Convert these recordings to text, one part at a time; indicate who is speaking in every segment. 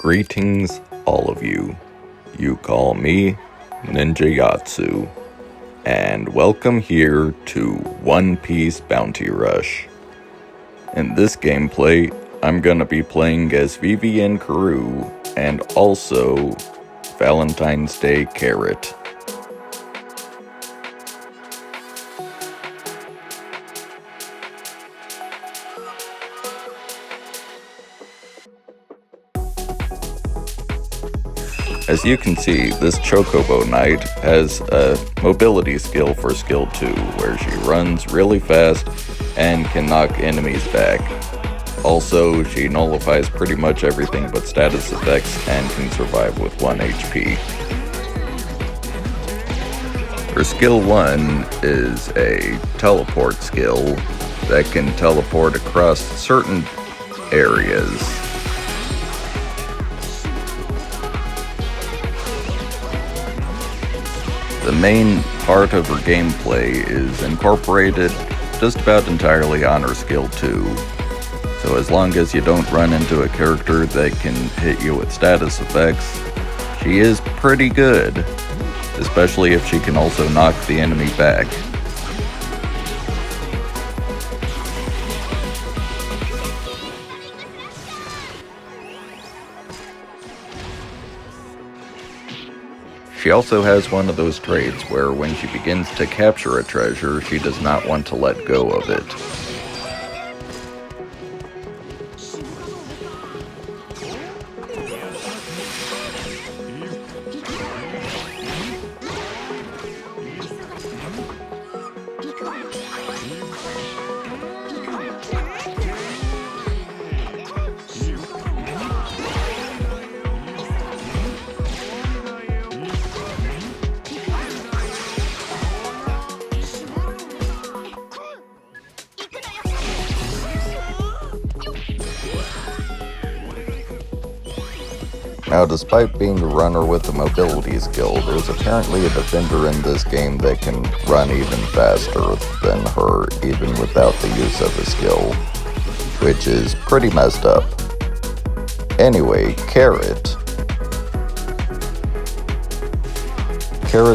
Speaker 1: Greetings, all of you. You call me Ninja Yatsu, and welcome here to One Piece Bounty Rush. In this gameplay, I'm gonna be playing as Vivi Karoo and also Valentine's Day Carrot. As you can see, this Chocobo Knight has a mobility skill for skill 2, where she runs really fast and can knock enemies back. Also, she nullifies pretty much everything but status effects and can survive with 1 HP. Her skill 1 is a teleport skill that can teleport across certain areas. The main part of her gameplay is incorporated just about entirely on her skill 2. So as long as you don't run into a character that can hit you with status effects, she is pretty good, especially if she can also knock the enemy back. She also has one of those traits where when she begins to capture a treasure, she does not want to let go of it. Now, despite being a runner with a mobility skill, there's apparently a defender in this game that can run even faster than her, even without the use of a skill, which is pretty messed up. Anyway, Carrot's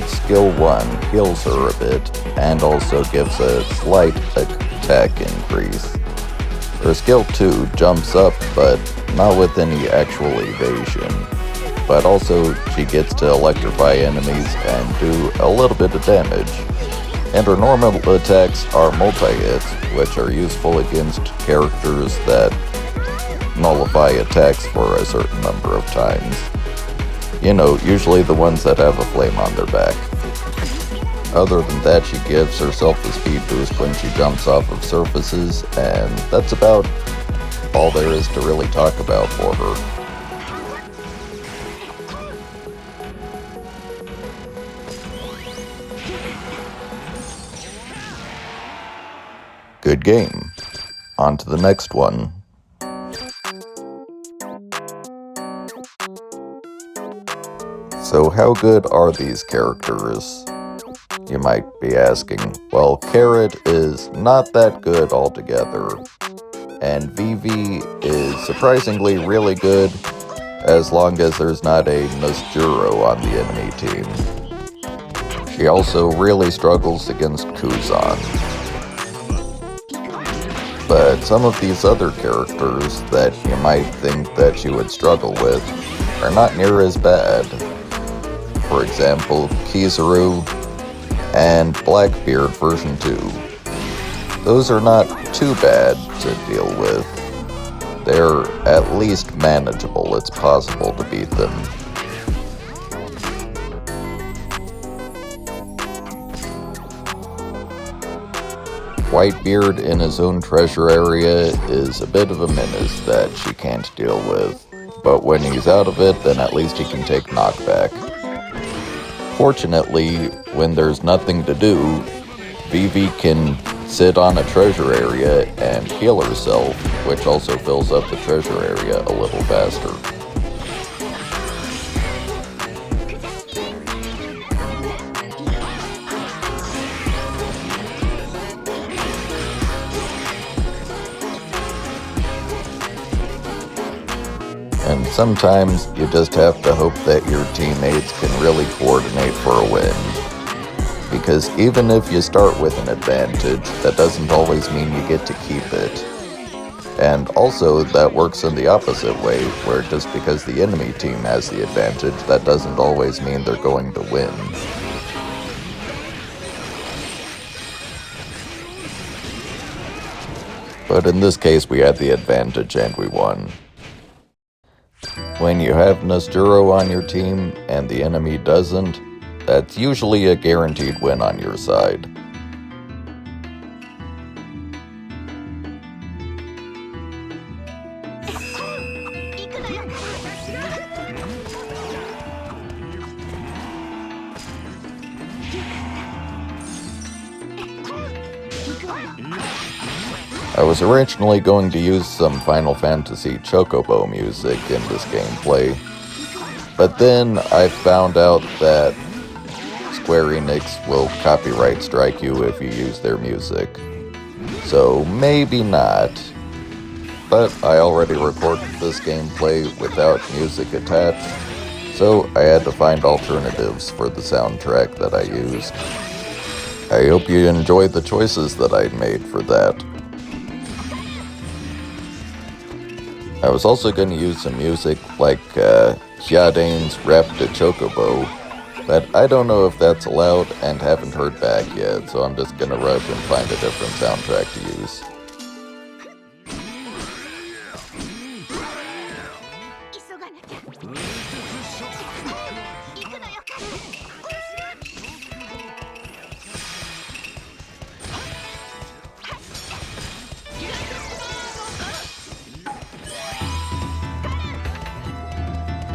Speaker 1: skill 1 heals her a bit, and also gives a slight attack increase. Her skill 2 jumps up, but not with any actual evasion, but also she gets to electrify enemies and do a little bit of damage. And her normal attacks are multi-hits, which are useful against characters that nullify attacks for a certain number of times. You know, usually the ones that have a flame on their back. Other than that, she gives herself a speed boost when she jumps off of surfaces, and that's about all there is to really talk about for her. Good game. On to the next one. So how good are these characters? You might be asking. Well, Carrot is not that good altogether, and Vivi is surprisingly really good as long as there's not a Nosturo on the enemy team. She also really struggles against Kuzan. But some of these other characters that you might think that she would struggle with are not near as bad. For example, Kizaru and Blackbeard version 2. Those are not too bad to deal with. They're at least manageable. It's possible to beat them. Whitebeard in his own treasure area is a bit of a menace that she can't deal with, but when he's out of it, then at least he can take knockback. Fortunately, when there's nothing to do, Vivi can sit on a treasure area and heal herself, which also fills up the treasure area a little faster. Sometimes you just have to hope that your teammates can really coordinate for a win. Because even if you start with an advantage, that doesn't always mean you get to keep it. And also, that works in the opposite way, where just because the enemy team has the advantage, that doesn't always mean they're going to win. But in this case, we had the advantage and we won. When you have Nosturo on your team and the enemy doesn't, that's usually a guaranteed win on your side. I was originally going to use some Final Fantasy Chocobo music in this gameplay, but then I found out that Square Enix will copyright strike you if you use their music. So maybe not, but I already recorded this gameplay without music attached, so I had to find alternatives for the soundtrack that I used. I hope you enjoy the choices that I made for that. I was also going to use some music like Hyadene's Rap to Chocobo, but I don't know if that's allowed and haven't heard back yet, so I'm just going to rush and find a different soundtrack to use.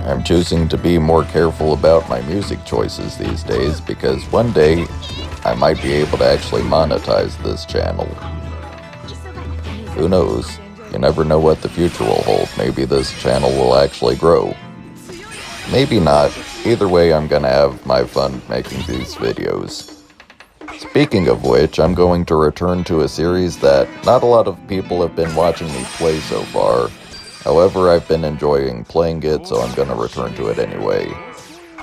Speaker 1: I'm choosing to be more careful about my music choices these days because one day I might be able to actually monetize this channel. Who knows? You never know what the future will hold. Maybe this channel will actually grow. Maybe not. Either way, I'm gonna have my fun making these videos. Speaking of which, I'm going to return to a series that not a lot of people have been watching me play so far. However, I've been enjoying playing it, so I'm gonna return to it anyway.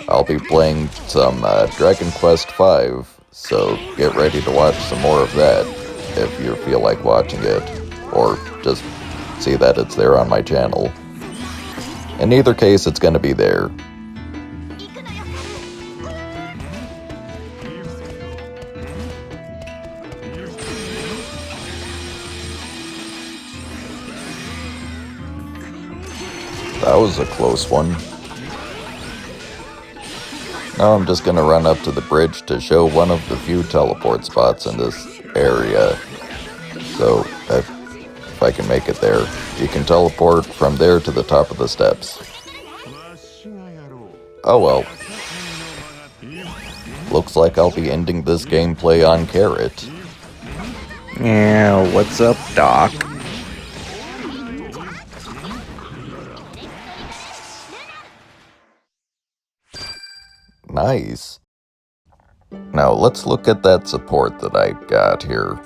Speaker 1: I'll be playing some Dragon Quest V, so get ready to watch some more of that if you feel like watching it, or just see that it's there on my channel. In either case, it's gonna be there. That was a close one. Now I'm just gonna run up to the bridge to show one of the few teleport spots in this area. So, if I can make it there, you can teleport from there to the top of the steps. Oh well. Looks like I'll be ending this gameplay on Carrot.
Speaker 2: Yeah, what's up, Doc?
Speaker 1: Nice. Now let's look at that support that I got here.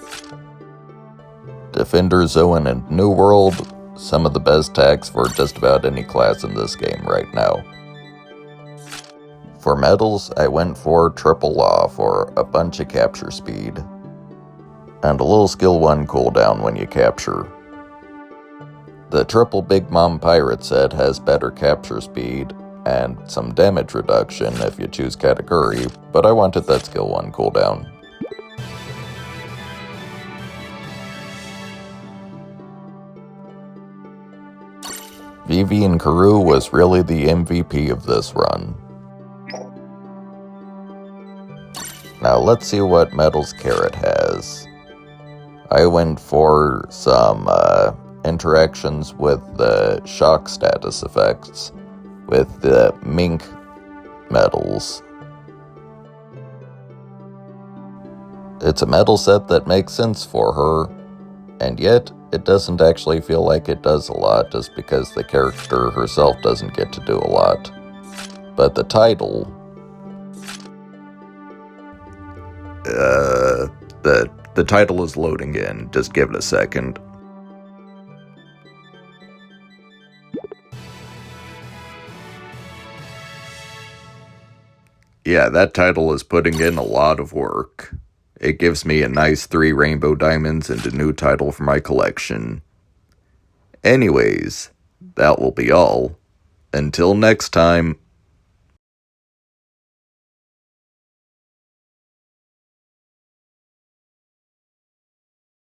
Speaker 1: Defender, Zoan, and New World, some of the best tags for just about any class in this game right now. For medals, I went for Triple Law for a bunch of capture speed, and a little skill 1 cooldown when you capture. The Triple Big Mom Pirate set has better capture speed, and some damage reduction if you choose category, but I wanted that skill 1 cooldown. Vivi Karoo was really the MVP of this run. Now let's see what medals Carrot has. I went for some interactions with the shock status effects with the Mink medals. It's a medal set that makes sense for her, and yet it doesn't actually feel like it does a lot just because the character herself doesn't get to do a lot. But the title... The title is loading in, just give it a second. Yeah, that title is putting in a lot of work. It gives me a nice 3 rainbow diamonds and a new title for my collection. Anyways, that will be all. Until next time.